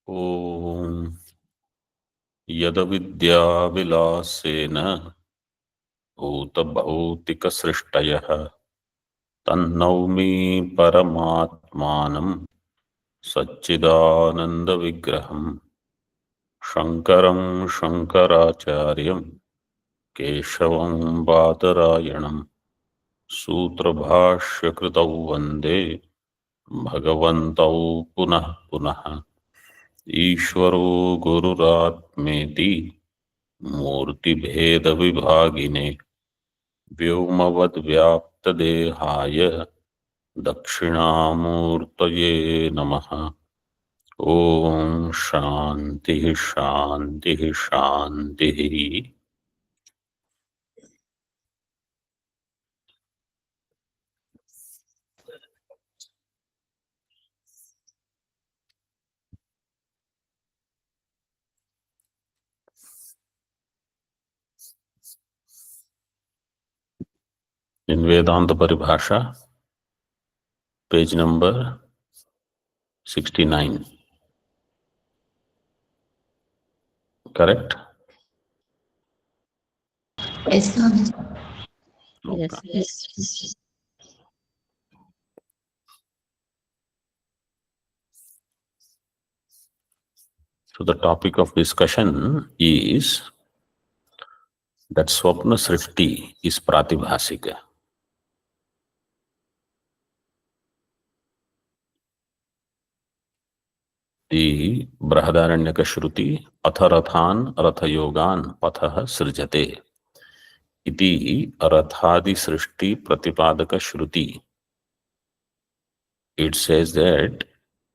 ॐ यदविद्याविलासेन भूतभौतिकसृष्टयः तन्नौमि परमात्मानं सच्चिदानन्दविग्रहम् शङ्करं शङ्कराचार्यं केशवं बादरायणं सूत्रभाष्यकृतौ वन्दे भगवन्तौ पुनः पुनः। ईश्वरो गुरुरात्मेति मूर्तिभेदविभागिने व्योमवद्व्याप्तदेहाय दक्षिणामूर्तये नमः। ओम शांति शांति शांति। in Vedanta Paribhasha, page number 69. Correct? Yes, Swami. Okay. Yes. So the topic of discussion is that Swapna Srishti is Pratibhasika. The Brahadaranyaka Shruti Atharathan Rathayogan Patha Srijate iti Rathadi Srishti Pratipadaka Shruti. It says that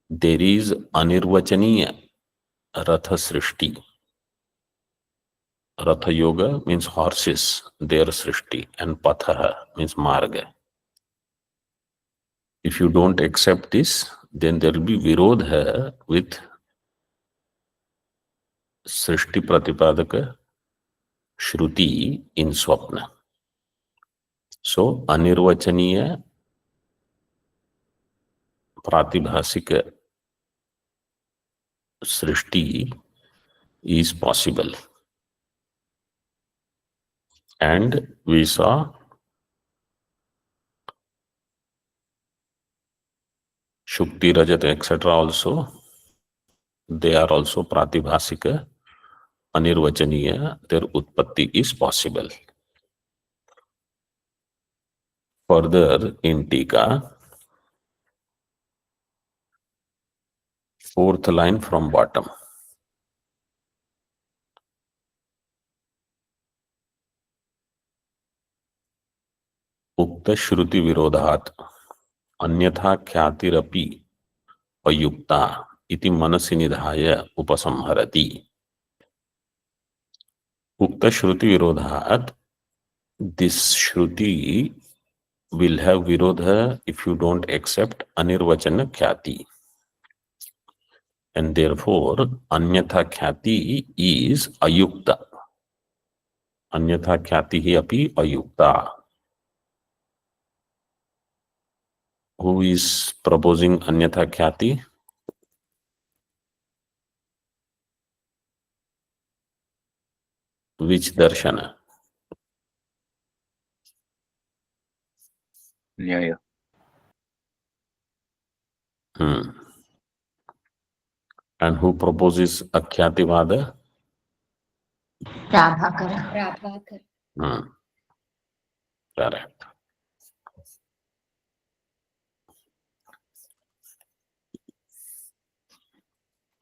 there is Anirvachaniya Ratha Srishti. Ratha Yoga means horses, their Srishti, and Patha means Marga. If you don't accept this, then there will be Virodha with Srishti Pratipadaka Shruti in Swapna. So, Anirvachaniya Pratibhasika Srishti is possible. And we saw Shukti, Rajat, etc. also, they are also Pratibhasika, Anirvachaniya, their Utpatti is possible. Further in Tika, fourth line from bottom. Ukta Shruti Virodhat Anyatha Khyatirapi Ayukta iti manasi nidhaya upasamharati. Ukta Shruti Virodhat, this Shruti will have Virodha if you don't accept Anirvachana Khyati. And therefore, Anyatha Khyati is Ayukta. Anyatha Khyati hi api Ayukta. Who is proposing Anyatha Khyati? Which darshana? Nyaya. And who proposes Akhyati-vada? Prabhakara. Correct.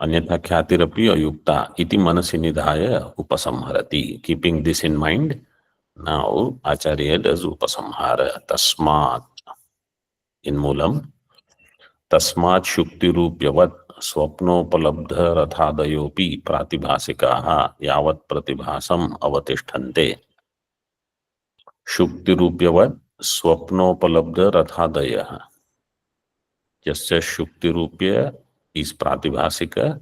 Anyatha Khyatirapi Ayukta iti manasi nidhaya upasamharati. Keeping this in mind, now Acharya does upasamhara. Tasmat in Moolam. Tasmat Shukti Rupyavat Swapnopalabdha Rathadayopi Pratibhasikaha Yavat Pratibhasam Avatishtante. Shukti Rupyavat Swapnopalabdha Rathadayaha. Just as Shukti Rupya is Pratibhasika,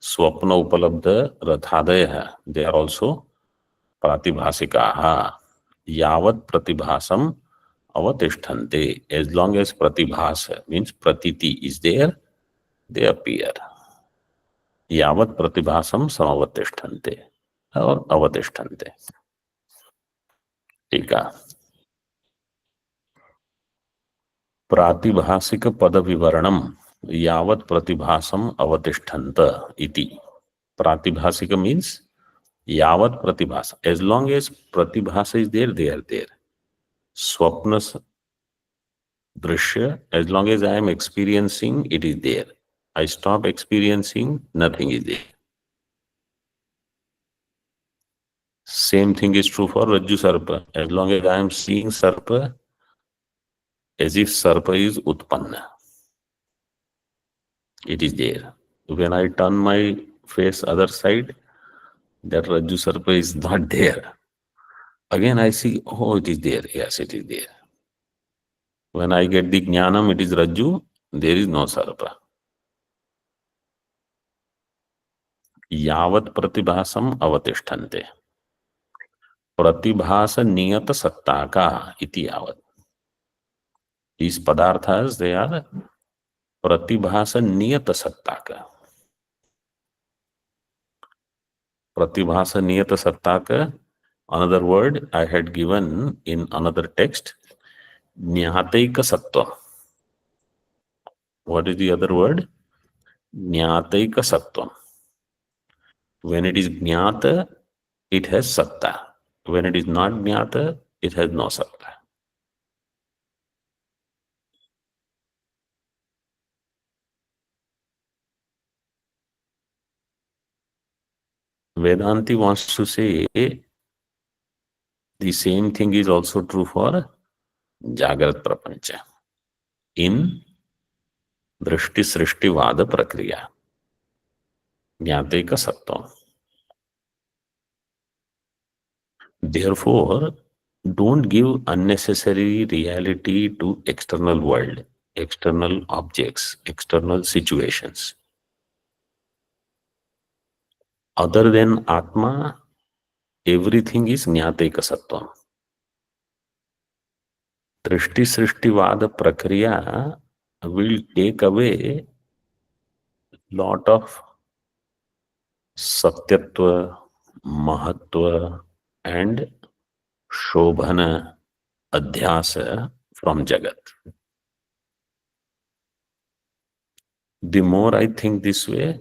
Swapna Upalabdha Rathadaya, they are also Pratibhasikaha. Yavat Pratibhasam Avatishtante. As long as Pratibhasa means Pratiti is there, they appear. यावत् प्रतिभासम समवतिष्ठन्ते और अवतिष्ठन्ते. ठीक है. प्रातिभासिक पद विवरणम यावत् प्रतिभासम अवतिष्ठन्त इति. प्रातिभासिक means यावत् प्रतिभास. As long as pratibhasa is there, they are there. Swapna drishya, as long as I am experiencing, it is there. I stop experiencing, nothing is there. Same thing is true for Rajju Sarpa. As long as I am seeing Sarpa, as if Sarpa is Utpanna, it is there. When I turn my face other side, that Rajju Sarpa is not there. Again I see, oh, it is there. Yes, it is there. When I get the Jnanam, it is Rajju, there is no Sarpa. यावत् प्रतिभासम अवतिष्ठन्ते. प्रतिभास नियत सत्ता का इति यावत्. These padarthas, they are pratibhasa niyata sattaka. Pratibhasa niyata sattaka, another word I had given in another text, jnataika sattva. What is the other word? Jnataika sattva. When it is jnata, it has satta. When it is not jnata, it has no satta. Vedanti wants to say the same thing is also true for Jagrat Prapancha. In Drishti Srishti Vada Prakriya. Jnataika sattva. Therefore, don't give unnecessary reality to external world, external objects, external situations. Other than Atma, everything is Jnataika sattva. Drishti Srishti Vada Prakriya will take away lot of Satyatva, Mahatva and Shobhana Adhyasa from Jagat. The more I think this way,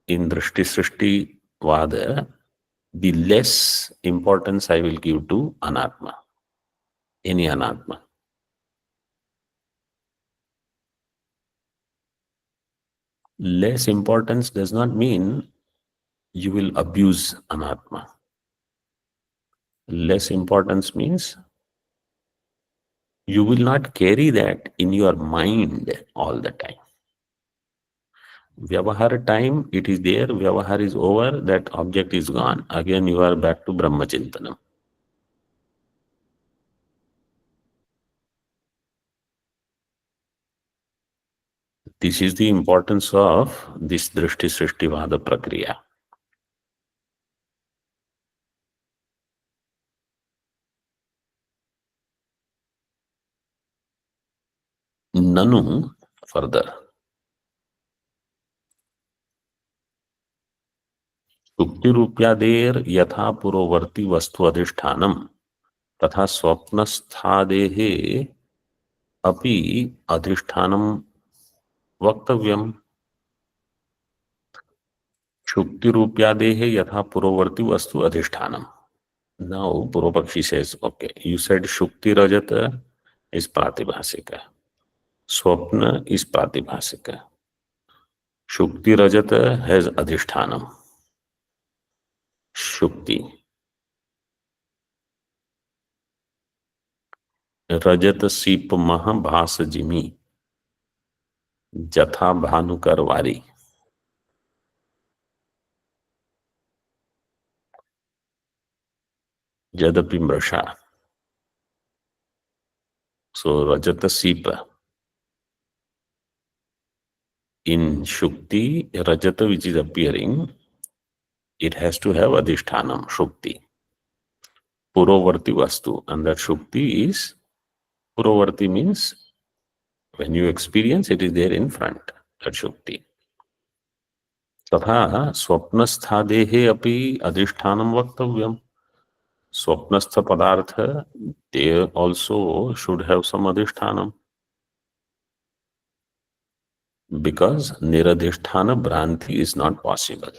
in Drishti Srishti Vada, the less importance I will give to Anatma, any Anatma. Less importance does not mean you will abuse Anatma. Less importance means you will not carry that in your mind all the time. Vyavahar time, it is there, Vyavahar is over, that object is gone. Again you are back to Brahmachintanam. This is the importance of this Drishti Srishti Vada Prakriya. Nanu, further. सुक्ति रूप्यादेर यथा पुरोवर्ती वस्तु अधिष्ठानम तथा स्वप्नस्थादेः अपि अधिष्ठानम वक्तव्यम. शुक्ति रूप्यादेः यथा पुरोवर्ती वस्तु अधिष्ठानम. Now Purvapakshi says, okay, you said Shukti Rajata is Pratibhasika. Swapna is Pratibhasika. Shukti Rajata has Adhishthanam. Shukti. Rajata Sip Maha Bhasa Jimi. Jatha Bhanukarvari. Jadapi Mrasha. So Rajata Sipa. In Shukti, Rajata which is appearing, it has to have Adhishthanam, Shukti. Purovarti Vastu. And that Shukti is, Purovarti means when you experience, it is there in front, that Shukti. तथा स्वप्नस्थादेहे अपि अधिष्ठानं वक्तव्यम्. स्वप्नस्थ पदार्थ, they also should have some adhisthana, because niradhisthana bhranti is not possible.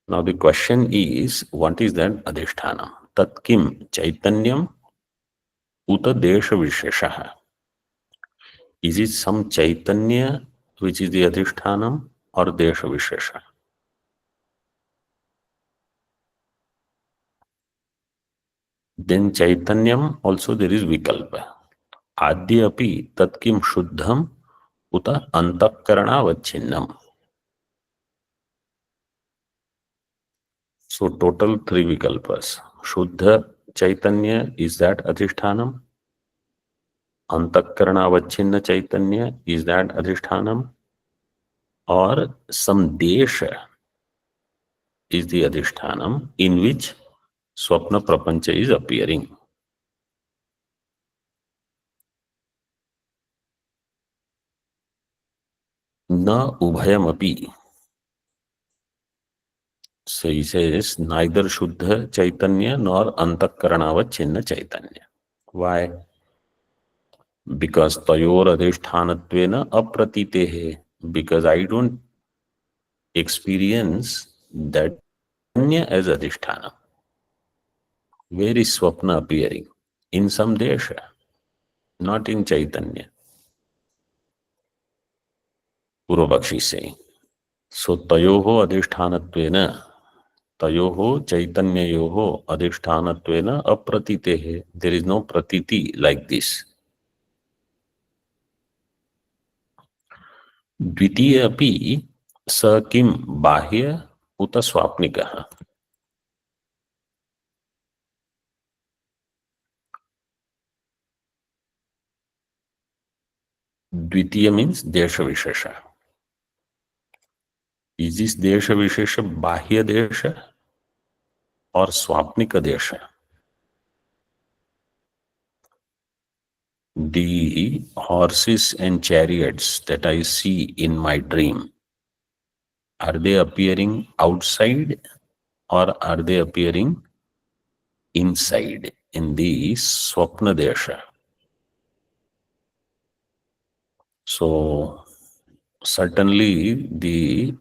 Now the question is, what is that adhisthana? Tat kim chaitanyam uta desha visheshaha. Is it some chaitanya which is the adhisthana or desha vishesha? Then chaitanyam also there is vikalpa. Adya api tat kim shuddham uta antakarana. So total three vikalpas. Shuddha Chaitanya is that Adhishthanam. Antakarana Avachinna Chaitanya is that Adhishthanam. Or some Desha is the Adhishthanam in which Swapna Prapancha is appearing. Na Ubhayam api. So he says neither Shuddha Chaitanya nor Antakarana Avachinna Chaitanya. Why? Because Tayor Adhisthanatvena Apratitehe. Because I don't experience that as adhisthana. Where is swapna appearing? In some desha, not in Chaitanya. Purvapakshi is saying. So tayoho adhisthanatvena, tayoho chaitanyayoho adhisthanatvena apratitehe. There is no pratiti like this. Dvitiya api sa kim bahya uta swapnikaha. Dvitiya means desha vishesha. Is this desha vishesha bahya desha or swapnika desha? The horses and chariots that I see in my dream, are they appearing outside or are they appearing inside in the Swapna Desha? So certainly the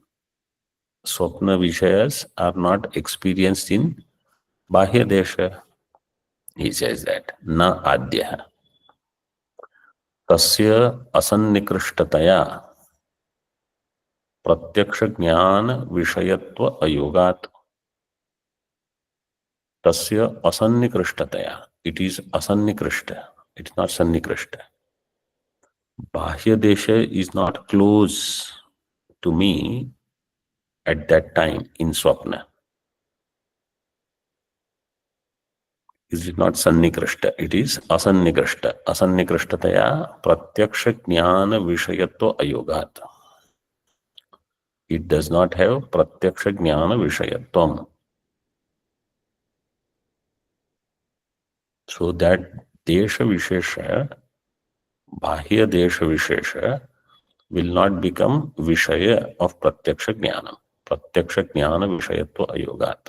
Swapna Vishayas are not experienced in Bahya Desha. He says that, na adya. Tasya asannikrishtaya प्रत्यक्ष ज्ञान विषयत्व अयोगात. तस्य असन्निकृष्टतया. It is asannikushta. It's not sannikushta. Bahya desha is not close to me at that time in swapna. It is not sannikushta. It is asannikushta. Asannikushtataya pratyaksha jnana vishayatva ayogat. It does not have pratyaksha jnana vishayatvam. So that desha vishesha, bahya desha vishesha, will not become vishaya of pratyaksha jnana. Pratyaksha jnana vishayatva ayogat.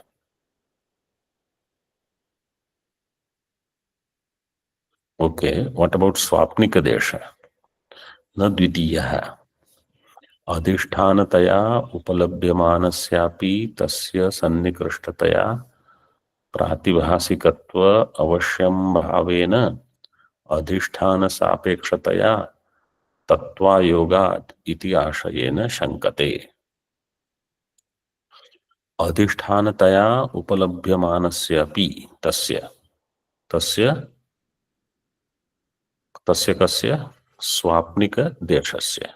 Okay, what about swapnika desha? Na dvitiyaha. Adhishthanataya upalabhyamanasyapi tasya sannikrishtataya pratibhasikatva avashyam bhavena adhisthana sapekshataya tattva yogat iti ashayena shankate. Adhishthanataya upalabhyamanasyapi tasya. Tasya tasya kasya swapnika deshasya.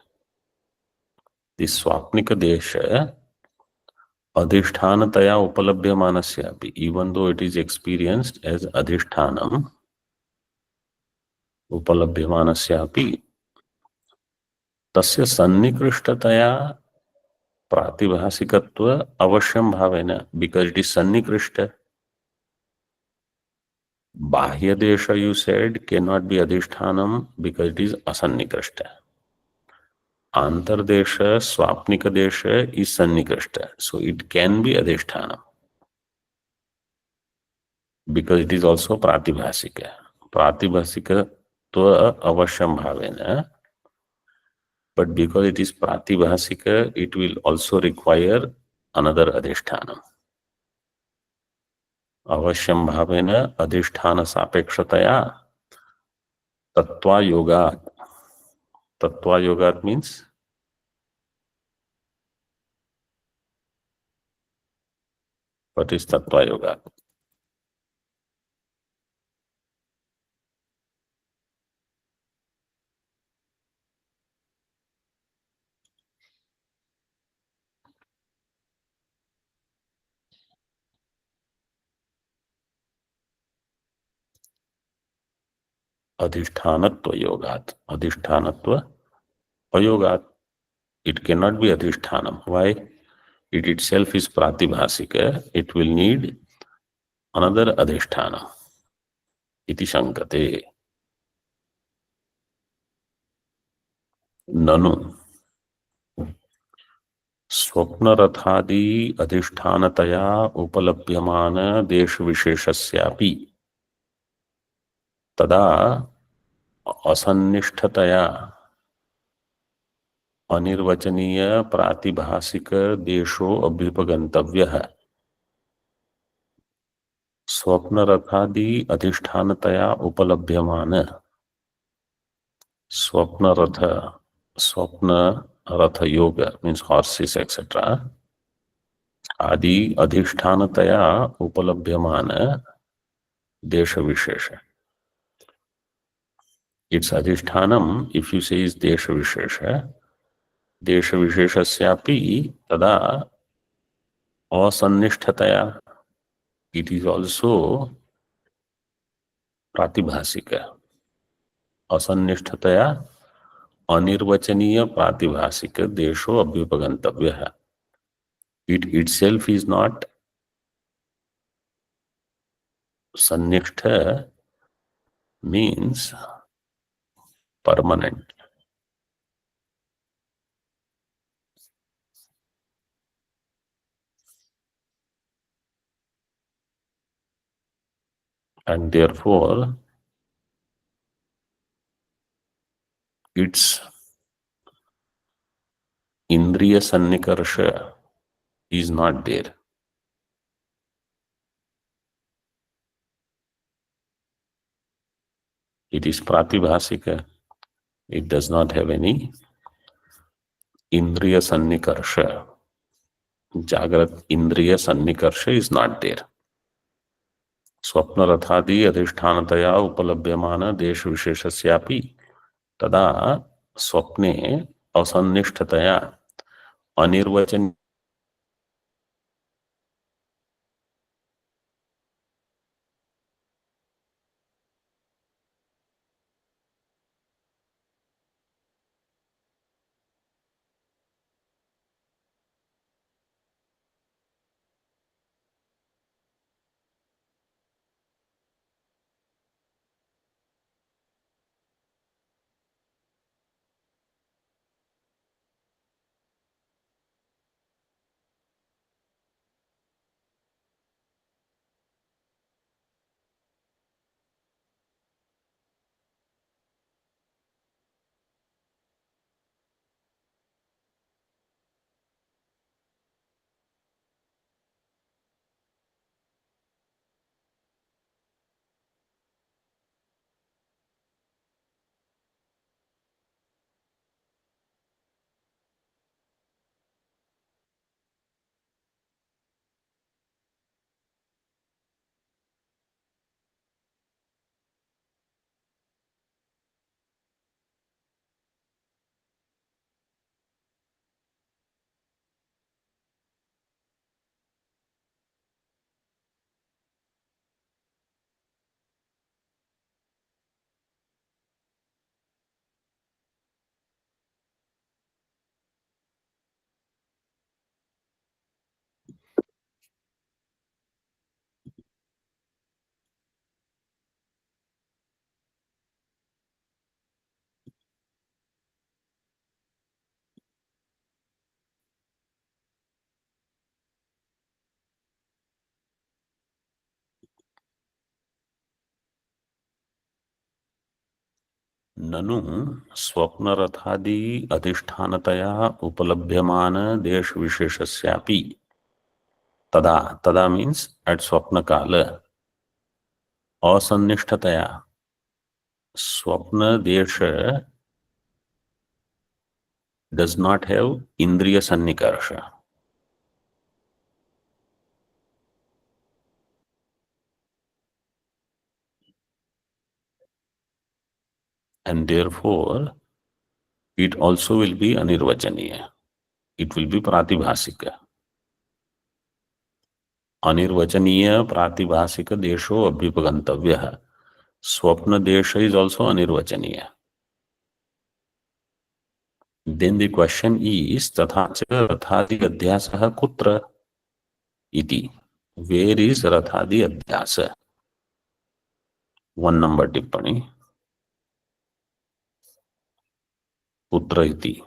The swapnika desha adhishthanataya upalabhyamanasyapi, even though it is experienced as adhishthanam upalabhyamanasyapi, tasya sannikrishtataya pratibhasikatva avashyam bhavena, because it is sannikrishta. Bahya desha, you said, cannot be adhishthanam because it is asannikrishta. Antardesha, Swapnika Desha is Sannikrishta. So it can be Adhisthana because it is also Pratibhasika. Pratibhasika tva avasyam bhavena, but because it is Pratibhasika, it will also require another Adhisthana. Avasyam bhavena Adhisthana sapekshataya Tattva Yoga. Tattva Yoga means what is Tattva Yoga? Adhishthanatva Yogat. Adhishthanatva Ayogat. It cannot be Adhishthanam. Why? It itself is Pratibhasika. It will need another Adhisthana. Iti Shankate. Nanu. Swapnarathadi Adhishthanataya Upalabhyamana Desha Visheshasyapi Tada Asannishtataya अनिर्वचनीय प्रातिभासिक देशो अभ्युपगंतव्यः स्वप्न रथादि अधिष्ठानतया उपलभ्यमान स्वप्न रथ योग means horses etcetera आदि अधिष्ठानतया उपलभ्यमान देश विशेष it's अधिष्ठानम if you से is देश विशेषस्यापि तदा असन्निष्ठतया it is also प्रातिभासिक असन्निष्ठतया अनिर्वचनीय प्रातिभासिक देशो अभ्युपगंतव्य है it itself is not सन्निष्ठ means permanent and therefore its indriya sannikarsha is not there. It is pratibhasika. It does not have any indriya sannikarsha. Jagrat indriya sannikarsha is not there. स्वप्न रथादि अधिष्ठानतया उपलभ्यमान देश विशेषस्यापि तदा स्वप्ने असन्निष्ठतया अनिर्वचन ननु स्वप्नरथादि अधिष्ठानतया उपलभ्यमान देश विशेषस्यापि तदा तदा मीन्स एट स्वप्न काल असन्निष्ठतया स्वप्न देश does not have indriya sannikarsha, and therefore it also will be anirvachaniya. It will be pratibhasika. Anirvachaniya pratibhasika desho abhipagantavya. Swapna desha is also anirvachaniya. Then the question is tatha cha rathadi adhyasah kutra iti. Where is rathadi adhyasa? 1 number tippani. Kutra iti.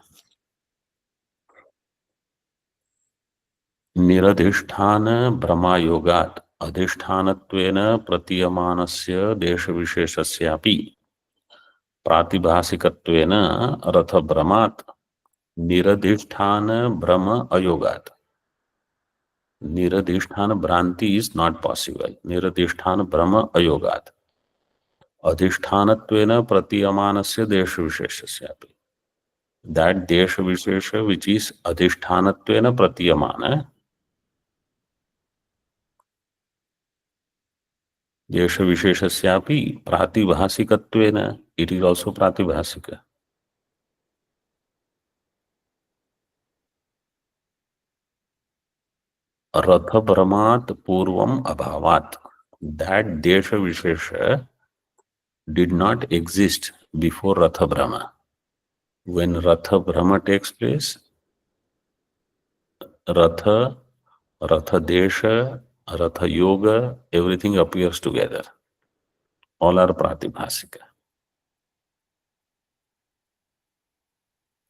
निरधिष्ठान भ्रमायोगात् अधिष्ठानत्वेन प्रतीयमानस्य देशविशेषस्यापि प्रातिभासिकत्वेन रथभ्रमात् निरधिष्ठान भ्रम अयोगात्. निरधिष्ठान भ्रांति is not possible. निरधिष्ठान भ्रम अयोगात् अधिष्ठानत्वेन प्रतीयमानस्य देशविशेषस्यापि. That देशविशेष which is अधिष्ठानत्वेन प्रतीयमान देश विशेषस्यापि प्रातिभासिकत्वेन, it is also प्रातिभासिक. रथ भ्रमात् पूर्वम अभावात्. That देश विशेष did not exist before Ratha Brahma. When Ratha Brahma takes place, Ratha, Ratha Desha, Ratha Yoga, everything appears together. All are pratibhasika.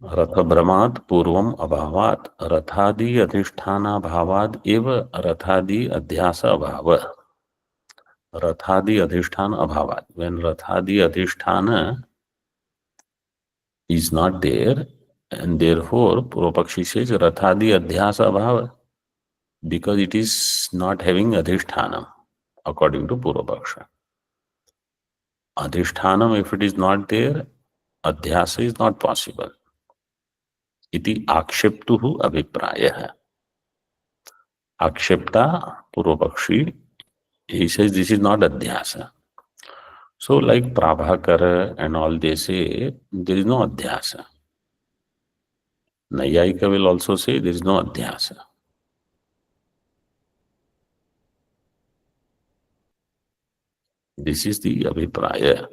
Ratha Brahmat Purvam Abhavat Rathadi Adhisthana Bhavad Eva Rathadi Adhyasa Abhava. Rathadi Adhisthana Abhavat. When Rathadi Adhisthana is not there, and therefore Purvapakshi says Rathadi Adhyasa Abhava, because it is not having Adhisthana, according to Purvapaksha. Adhisthana, if it is not there, Adhyasa is not possible. Iti aksheptuhu abhiprayah. Akshepta Purvapakshi, he says this is not Adhyasa. So like Prabhakara and all they say, there is no Adhyasa. Nayayika will also say there is no Adhyasa. This is the abhipraya.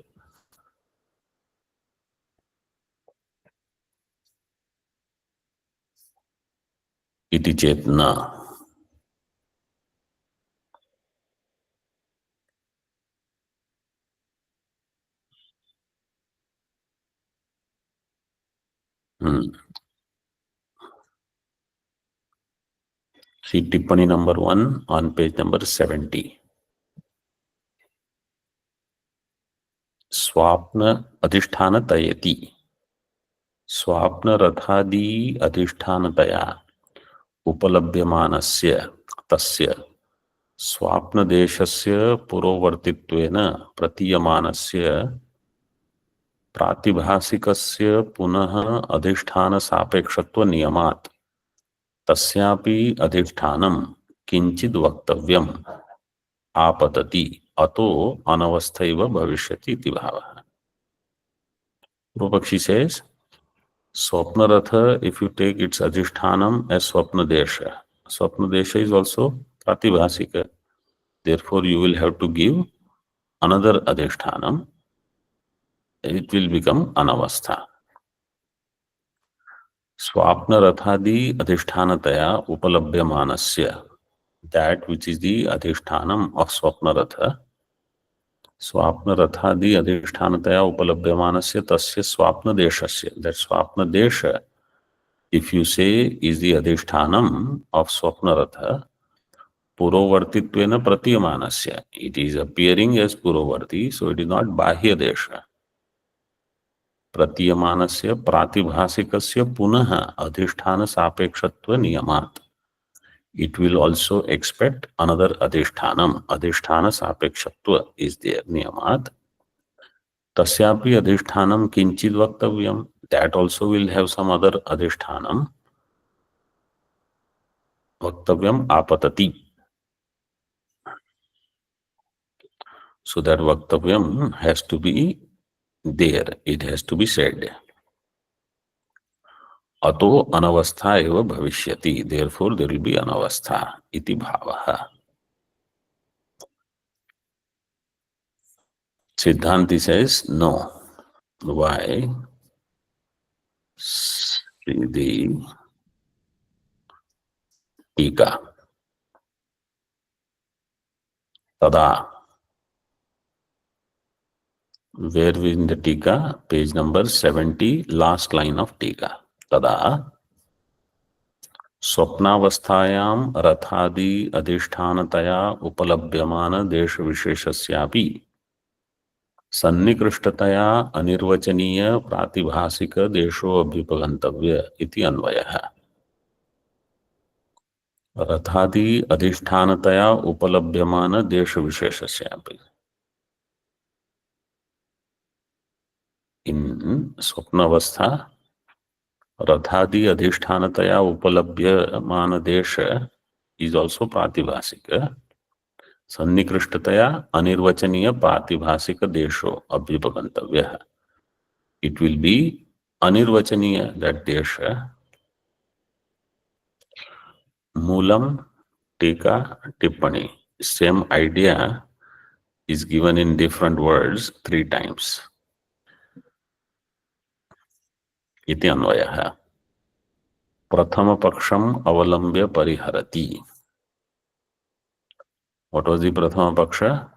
Iti chetna. See Tippani number 1 on page number 70. Swapna adhishthanatayati. Swapna rathadi adhishthanataya उपलभ्यमानस्य तस्य स्वप्न देशस्य पुरोवर्तित्वेन प्रतीयमानस्य प्रातिभासिकस्य पुनः अधिष्ठान सापेक्षत्व नियमात् तस्यापि अधिष्ठानं किंचित् वक्तव्यम् आपतति अतो अनवस्थैव भविष्यति इति भावः. Purvapakshi says Swapna Ratha, if you take its adhishthanam as Swapna Desha is also pratibhasika. Therefore, you will have to give another adhishthanam. It will become anavastha. Swapna Rathadi adhishthanataya upalabhyamanasya. That which is the adhishthanam of Swapna Ratha. Swapna Rathadi adhishthanataya upalabhyamanasya tasya Swapna Deshasya. That Swapna Desha, if you say, is the adhishthanam of Swapna Ratha, Purovartitvena Pratiyamanasya. It is appearing as Purovarti, so it is not Bahya Desha. प्रतीयमानस्य प्रातिभासिकस्य पुनः अधिष्ठान सापेक्षत्व नियमात्. It will also expect another adhishthanam. Adhisthana sapekshत्व is there niyamat. Tasyapi adhishthanam kinchid vaktavyam. That also will have some other adhishthanam. Vaktavyam apatati. So that vaktavyam has to be there. It has to be said. Ato anavastha eva bhavishyati. Therefore there will be anavastha. Iti bhavaha. Siddhanti says no. Why? The टीका tada. Where in the टीका? Page number 70, last line of टीका. tada स्वप्नावस्थायां रथादि अधिष्ठानतया उपलभ्यमान देश विशेषस्यापि सन्निकृष्टतया अनिर्वचनीय प्रातिभासिक देशो अभ्युपगन्तव्य इति अन्वयः. रथादि अधिष्ठानतया उपलभ्यमान देश विशेषस्यापि. In स्वप्नावस्था रथादि अधिष्ठानतया उपलभ्यमान देश is also प्रातिभासिक. सन्निकृष्टतया अनिर्वचनीय प्रातिभासिक देशो अभ्युपगन्तव्यः. It will be anirvachaniya, that desha. Moolam, tika, tippani. Same idea is given in different words 3 times. Iti anvayaha. Prathama paksham avalambya pariharati. What was the prathama paksha?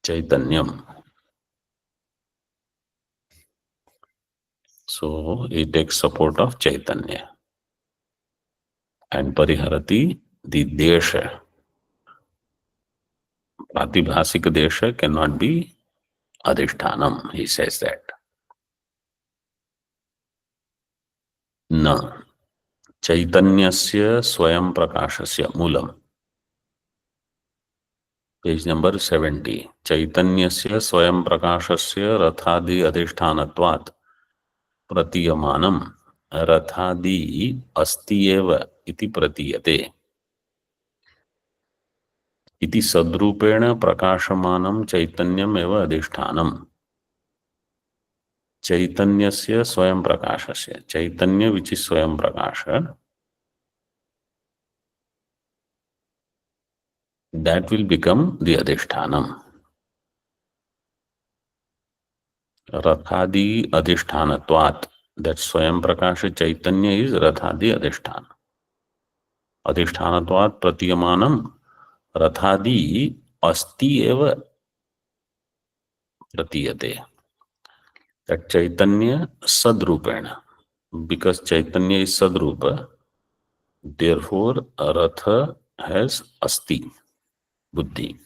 Chaitanyam. So it takes support of Chaitanya. And pariharati, the desha. Pratibhasika desha cannot be adhishthanam, he says that. Na. Chaitanyasya swayam prakashasya moolam. Page number 70. Chaitanyasya swayam prakashasya rathadi adhishthanatvat pratiyamanam rathadi asti eva iti pratiyate. Iti sadrupena prakashamanam chaitanyam eva adhishthanam. Chaitanyasya swayam prakashasya. Chaitanya which is swayam prakasha. That will become the adhishthanam. Rathadi adhishthanatvat. That swayam prakasha chaitanya is rathadi adhisthana. Adhishthanatvat pratiyamanam rathadi asti eva pratiyate. That chaitanya sadrupena. Because chaitanya is sadrupa, therefore ratha has asti, buddhi,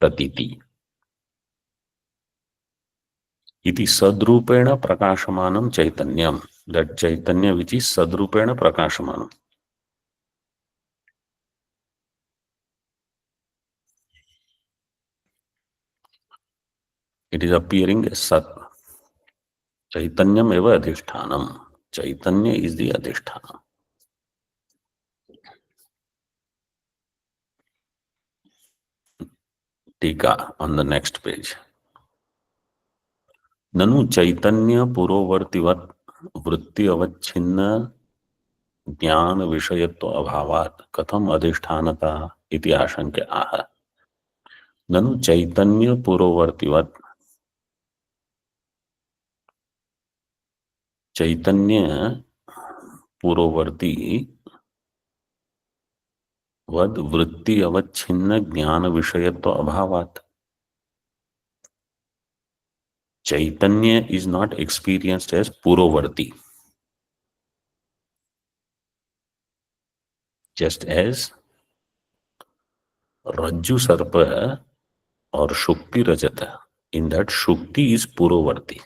pratiti. Iti sadrupena prakashamanam chaitanyam. That chaitanya which is sadrupena prakashamanam. It is appearing as sat. Chaitanyam eva adhishthanam. Chaitanya is the adhisthana. Tika on the next page. ननु चैतन्य पुरोवर्तिवत वृत्ति अवच्छिन्न ज्ञान विषयत्व अभावात् कथम अधिष्ठानता इति आशंक्य आह. ननु चैतन्य पुरोवर्तिवत. चैतन्य पुरोवर्ती वद वृत्ति अवच्छिन्न ज्ञान विषयत्व अभावात्. Chaitanya is not experienced as Purovarti. Just as Rajju Sarpa or Shukti Rajata. In that, Shukti is Purovarti.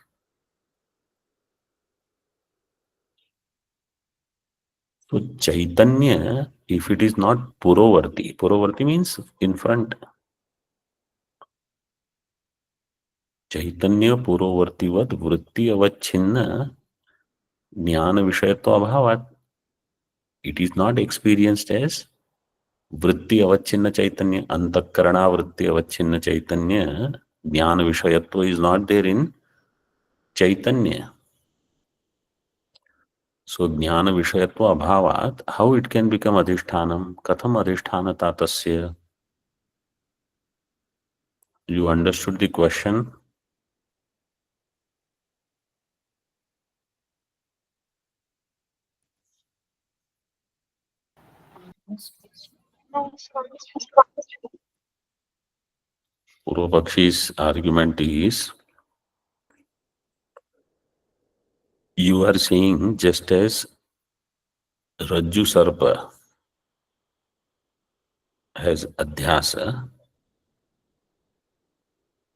So Chaitanya, if it is not Purovarti, Purovarti means in front. Chaitanya Purovartivat Vritti Avachinna Jnana Vishayatva Abhavat. It is not experienced as Vritti Avachinna Chaitanya, Antakarana Vritti Avachinna Chaitanya. Jnana Vishayatva is not there in Chaitanya. So Jnana Vishayatva Abhavat, how it can become Adhishthanam? Katham Adhishthanata Tasya? You understood the question? Purvapakshi's argument is, you are saying just as Rajju Sarpa has Adhyasa,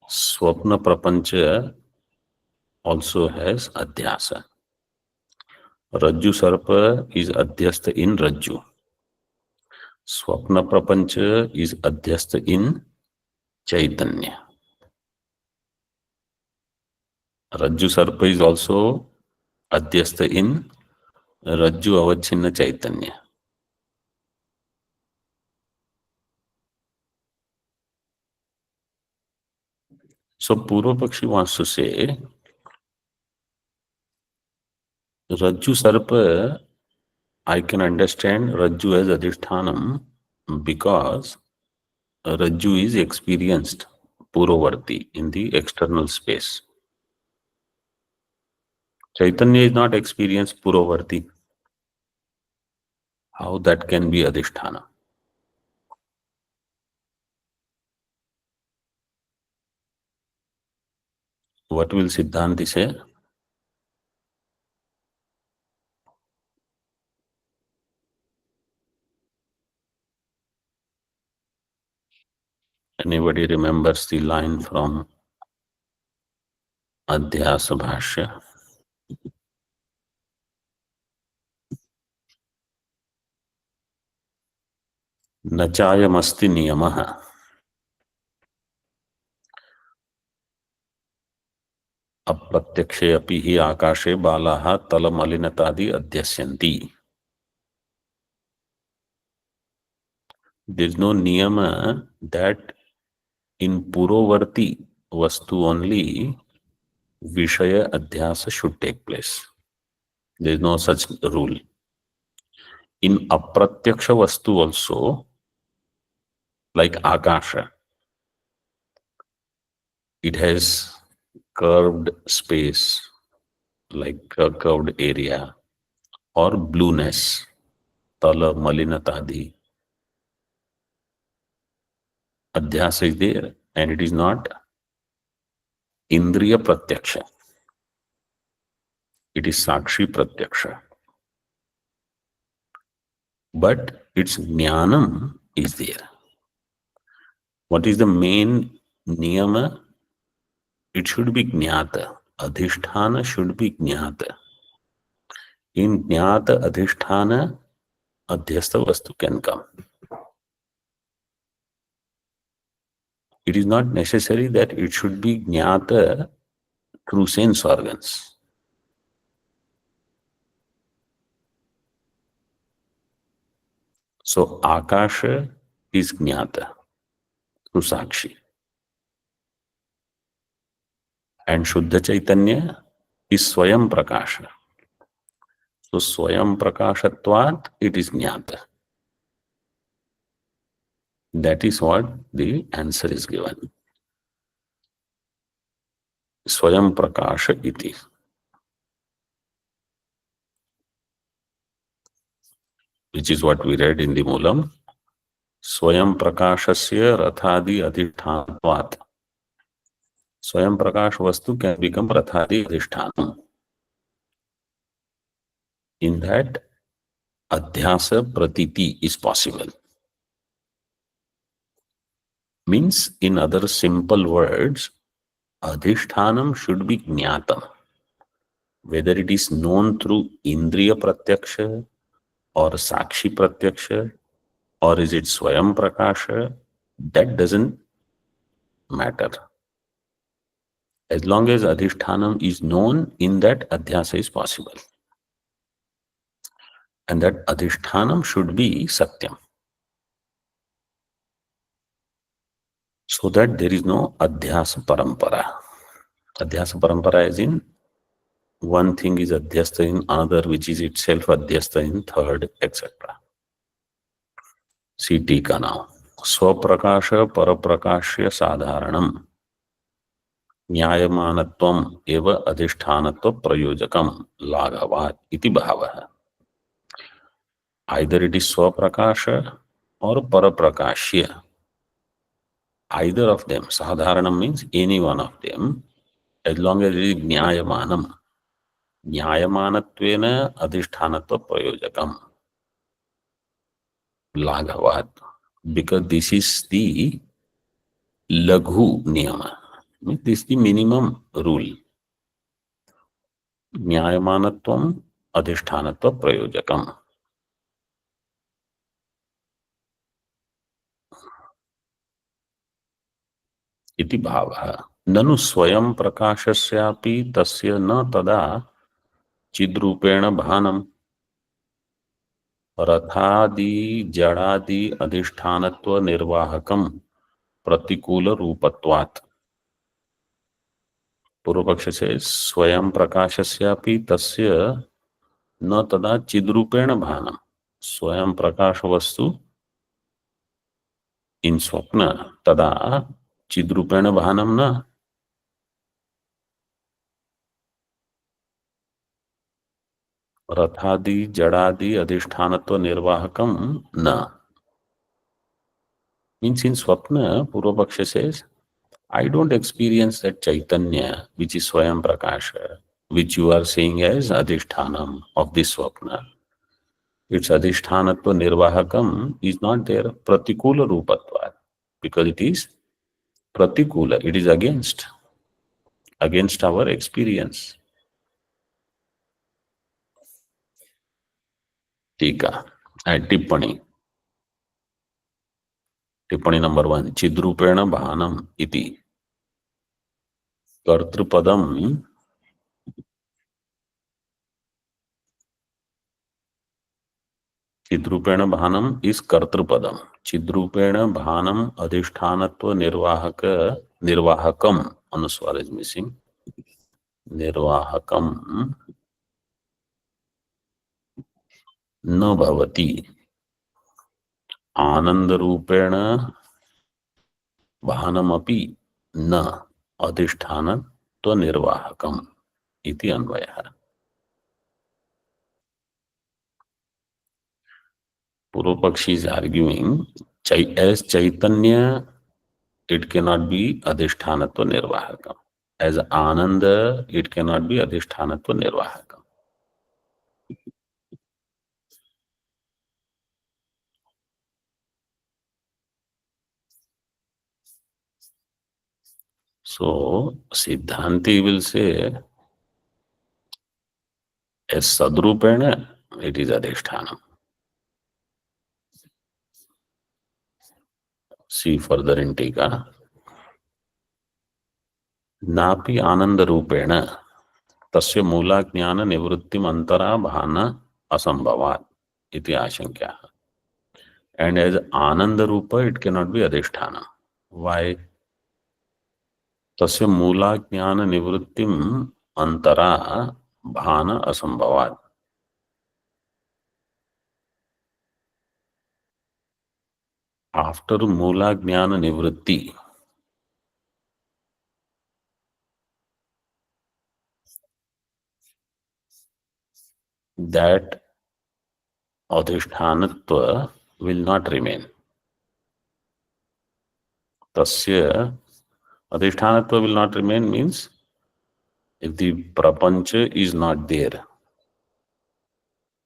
Swapna Prapancha also has Adhyasa. Rajju Sarpa is Adhyasta in Rajju. Swapna Prapancha is Adhyasta in Chaitanya. Rajju Sarpa is also Adhyasta in Rajju Avachinna Chaitanya. So Purvapakshi wants to say, Rajju Sarpa, I can understand Rajju as Adhishthanam because Rajju is experienced Purovarti in the external space. Chaitanya is not experienced Purovarti. How that can be Adhisthana? What will Siddhanti say? Anybody remembers the line from Adhyasa Bhashya? Nachayamasti niyamaha. Apratyakše api hi akashe balaha talamalinatadi adhyasyanti. There is no niyama that in Purovarti Vastu only Vishaya Adhyasa should take place. There is no such rule. In Apratyaksha Vastu also, like Akasha, it has curved space, like a curved area, or blueness, Tala Malinatadi. Adhyasa is there, and it is not Indriya Pratyaksha. It is Sakshi Pratyaksha. But its Jnanam is there. What is the main niyama? It should be Jnata. Adhisthana should be Jnata. In Jnata Adhisthana, Adhyastha Vastu can come. It is not necessary that it should be Jnata through sense organs. So Akasha is Jnata through Sakshi. And Shuddha Chaitanya is Swayam Prakasha. So Swayam Prakashatvat, it is Jnata. That is what the answer is given. Swayam Prakasha iti. Which is what we read in the Moolam. Swayam Prakashasya Rathadi Adhishthanatvat. Swayam Prakash Vastu can become Rathadi Adhishthanam. In that, Adhyasa Pratiti is possible. Means, in other simple words, adhishthanam should be jnatam. Whether it is known through indriya pratyaksha or sakshi pratyaksha, or is it swayam prakasha, that doesn't matter. As long as adhishthanam is known, in that adhyasa is possible. And that adhishthanam should be satyam. So that there is no adhyasa parampara. Adhyasa parampara is in one thing is adhyasta in another, which is itself adhyasta in third, etc. See tika now. Swaprakasha paraprakashya sadharanam न्यायमानत्वम एव अधिष्ठानत्व प्रयोजकम लाघवात इति भावः. Either it is swaprakasha or paraprakashya. Either of them, sadharanam means any one of them, as long as it is jnayamanam. Jnayamanatvena adhishthanatva prayojakam laghavad. Because this is the laghu niyama. This is the minimum rule. Jnayamanatvam adhishthanatva prayojakam. इति भावः. ननु स्वयं प्रकाशस्यापि तस्य न तदा चिद्रूपेण भानम रथादि जड़ादि अधिष्ठानत्व निर्वाहकम प्रतिकूल रूपत्वात्. पूर्व पक्ष से स्वयं प्रकाशस्यापि तस्य न तदा चिद्रूपेण भानम. स्वयं प्रकाश वस्तु इन स्वप्न तदा चिद्रूपेण भानम न. रथादि जड़ादि अधिष्ठानत्व निर्वाहकम न. Means in swapna, Purva Paksha says, I don't experience that Chaitanya, which is Swayam Prakasha, which you are saying as Adhishthanam of this swapna. Its Adhishthanatva Nirvahakam is not there, Pratikula Rupatvat, because it is Pratikula, it is against our experience. Tika and Tippani. टिप्पणी number 1. चिद्रूपेण भानम इति कर्तृपदम चिद्रूपेण भानम इस कर्तृपदम. चिद्रूपेण भानम अधिष्ठानत्व निर्वाहकम अनुस्वार is missing. निर्वाहकम न भवति. आनंद रूपेण भानमपि न अधिष्ठानत्व निर्वाहकम इति अन्वयः. Purva Pakshi is arguing, as Chaitanya, it cannot be Adhishthanatva Nirvahakam. As Ananda, it cannot be Adhishthanatva Nirvahakam. So, Siddhanti will say, as Sadrupena, it is Adhishthanam. See further in Tika. Napi Ananda Rupena tasya mula jnana nivrittim antara bhana asambhavat iti ashankya. And as Ananda Rupa, it cannot be Adhisthana. Why? Tasya mula jnana nivrittim antara bhana asambhavat. After mula jnana nivritti, that adhishthanatva will not remain. Tasya adhishthanatva will not remain means if the prapancha is not there,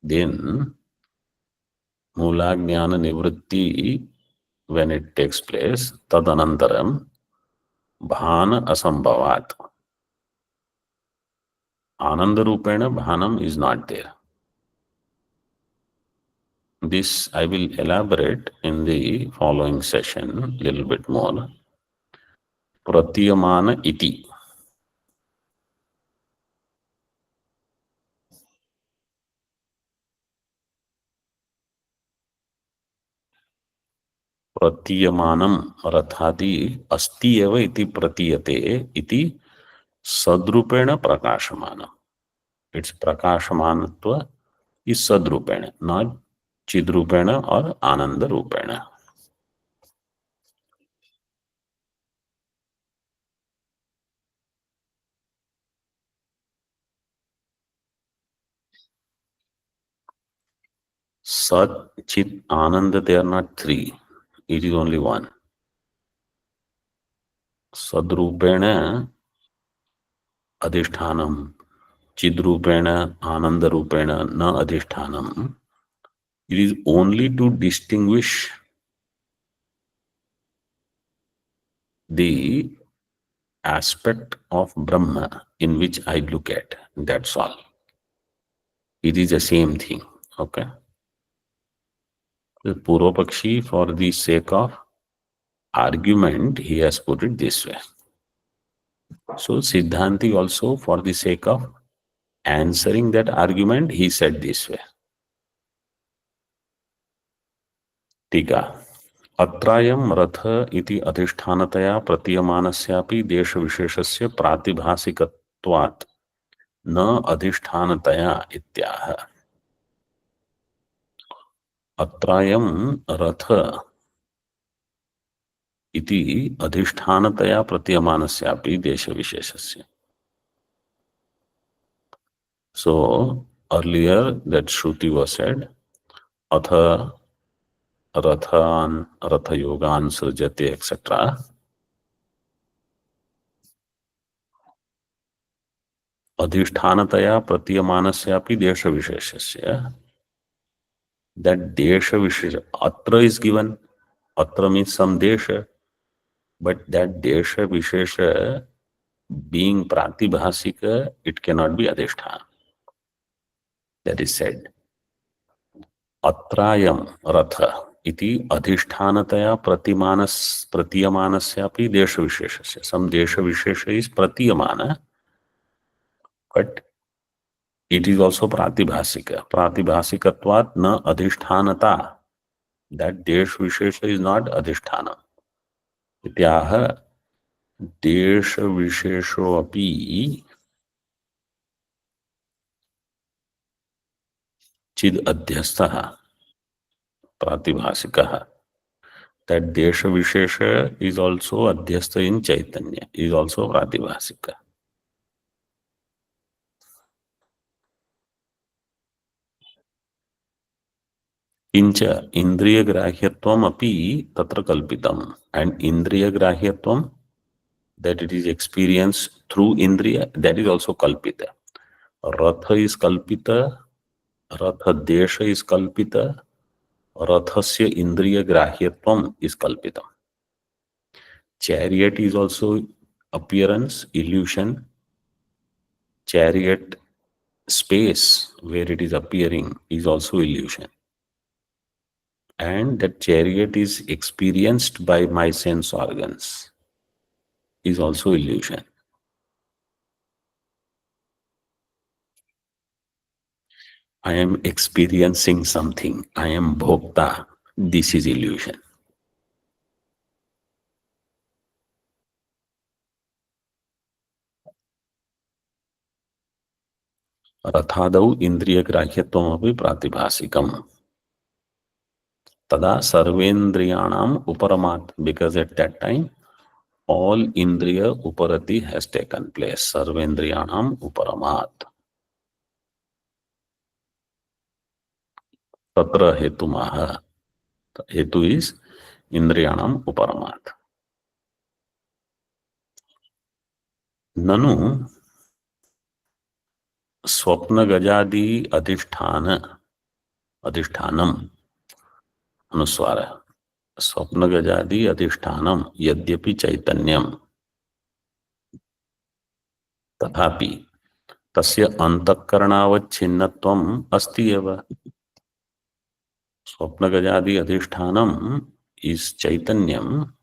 then mula jnana nivritti when it takes place, tadanantaram bhana asambhavat. Ananda rupena bhanam is not there. This I will elaborate in the following session a little bit more. Pratiyamana iti. प्रतीयमानम रथादि अस्ति एव इति प्रतीयते इति सद्रूपेण प्रकाशमानम. Its प्रकाशमानत्व is सद्रूपेण, not चिद्रूपेण और आनंद रूपेण. Sat, Chit, Ananda, they are not three. It is only one. Sadrupena adhishthanam, Chidrupena Anandarupena na adhishthanam. It is only to distinguish the aspect of Brahma in which I look at. That's all. It is the same thing. Okay. The Purvapakshi, for the sake of argument, he has put it this way. So Siddhanti also, for the sake of answering that argument, he said this way. Tika. Atrayam ratha iti adhishthanataya pratiyamanasyapi desha visheshasya pratibhasikatvat na adhishthanataya ityaha. Atrayam ratha iti adhishthanataya pratiyamanasyapi desha visheshasya. So earlier that Shruti was said, atha rathan, ratha yogan srujate, etc. Adhishthanataya pratiyamanasyapi desha visheshasya. That desha vishesha, atra is given. Atra means some desha, but that desha vishesha being pratibhasika, it cannot be adhisthana. That is said. Atrayam ratha iti adhishthanataya pratiyamanasyapi desha visheshasya. Some desha vishesha is pratiyamana, but it is also pratibhasika. Pratibhasikatvat na adhishthanata. That desh vishesha is not adhisthana. Ityaha desha vishesho api chid adhyastha pratibhasikaha. That desha vishesha is also adhyastha in Chaitanya, is also pratibhasika. Incha indriya grahyatvam api tatra kalpitam. And indriya grahyatvam, that it is experienced through indriya, that is also kalpita. Ratha is kalpita, ratha desha is kalpita, rathasya indriya grahyatvam is kalpitam. Chariot is also appearance, illusion. Chariot space where it is appearing is also illusion. And that chariot is experienced by my sense organs is also illusion. I am experiencing something. I am bhokta. This is illusion. Rathadau indriya grahyatvam api pratibhasikam. Tada sarvendriyanam uparamat. Because at that time, all indriya uparati has taken place. Sarvendriyanam uparamat. Tatra hetumaha. Hetu is indriyanam uparamat. Nanu swapna gajadi adhisthana, adhishthanam, anuswara. स्वप्न गजादि अधिष्ठानम यद्यपि चैतन्यम तथापि तस्य अंतःकरणावच्छिन्नत्वम् अस्ति एव. स्वप्न गजादि अधिष्ठानम is chaitanyam,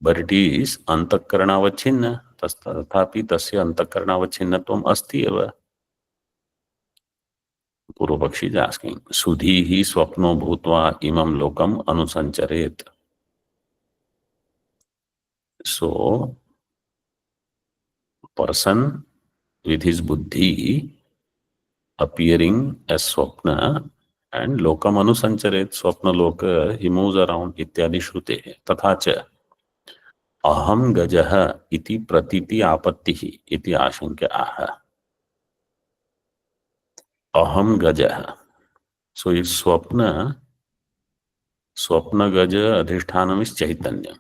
but it is antःकरणावच्छिन्न. तथापि तस्य अंतःकरणावच्छिन्नत्वम् अस्ति एव. पूर्व पक्षी is asking, सुधी ही स्वप्नो भूत्वा इमं लोकम अनुसंचरेत. So person with his buddhi appearing as swapna and lokam anusancharet, swapna loka, he moves around, ityadi shrute. तथा च अहम गजः इति प्रतीति आपत्तिः इति आशंक्य आह. अहम गजः. So if swapna gaja adhishthanam is chaitanya,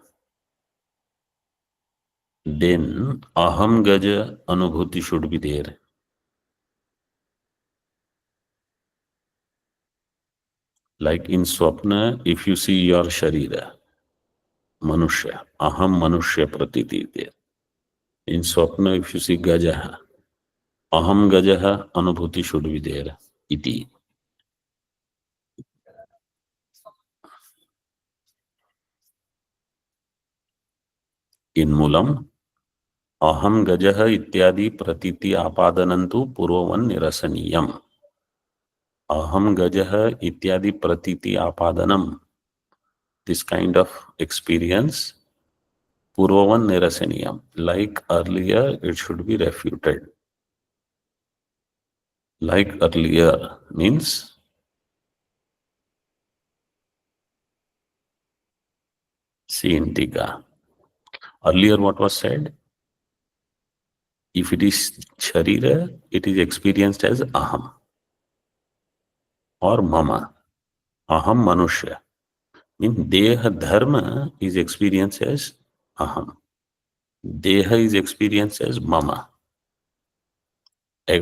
then aham gaja anubhuti should be there. Like in swapna, if you see your sharira, manushya, aham manushya pratiti is there. In swapna, if you see gajaha, aham gajaha anubhuti should be there. Iti. In mulam, aham gajaha ityadi pratiti apadanantu purvavan nirasaniyam. Aham gajaha ityadi pratiti apadanam. This kind of experience, purvavan nirasaniyam. Like earlier, it should be refuted. Like earlier means see in Tika. Earlier what was said? If it is Sharira, it is experienced as Aham or Mama. Aham Manushya. Means Deha Dharma is experienced as Aham. Deha is experienced as Mama.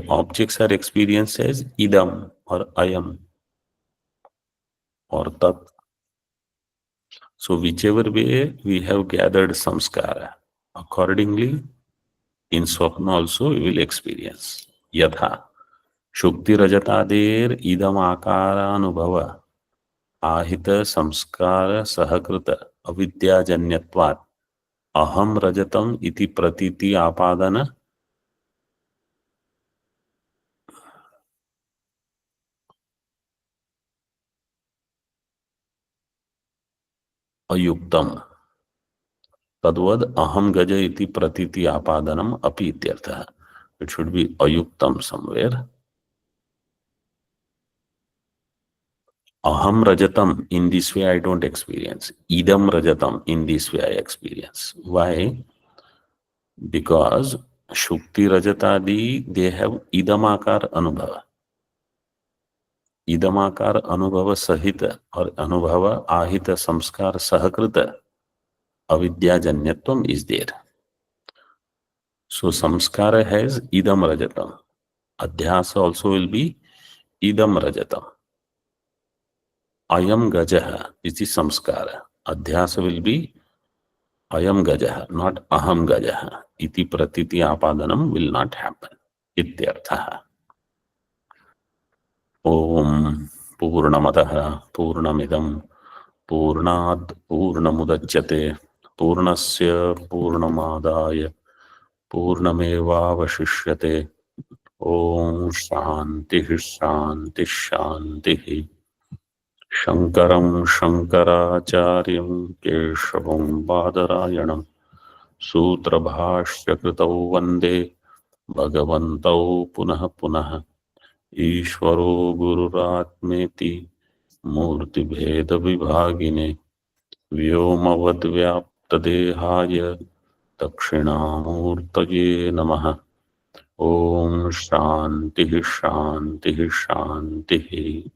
Objects are experienced as Idam or Ayam or Tat. So whichever way we have gathered samskara, accordingly in swapna also we will experience. Yatha Shukti Rajatadir Idam Akara Anubhava Ahita Samskara Sahakrita Avidya Janyatvat Aham Rajatam Iti Pratiti Apadana Ayuktam. Tadvad Aham Gaja Iti Pratiti Apadanam Api Ityartha. It should be Ayuktam somewhere. Aham Rajatam, in this way I don't experience. Idam Rajatam, in this way I experience. Why? Because Shukti Rajatadi, they have Idamakar Anubhava. Idamakar Anubhava Sahita or Anubhava Ahita Samskar Sahakrita Avidya Janyatvam is there. So Samskara has Idam Rajatam. Adhyasa also will be Idam Rajatam. Ayam Gajaha is the Samskara. Adhyasa will be Ayam Gajaha, not Aham Gajaha. Iti Pratiti Apadanam will not happen. Ityarthaha. Om Purnamadaha Purnamidam Purnad Purnamudachyate Purnasya Purnamadaya Purnamevavashishyate. Om Shanti Shanti Shanti. Shankaram Shankaracharyam Keshavam Badarayanam Sutra Bhashya Kritau Vande Bhagavantau Punaha Punaha Ishvaro Gururatmeti Murti Bheda Vibhagine Vyomavad Vyapta Dehaya Dakshinamurtaye Namaha. Om Shanti Shanti Shanti.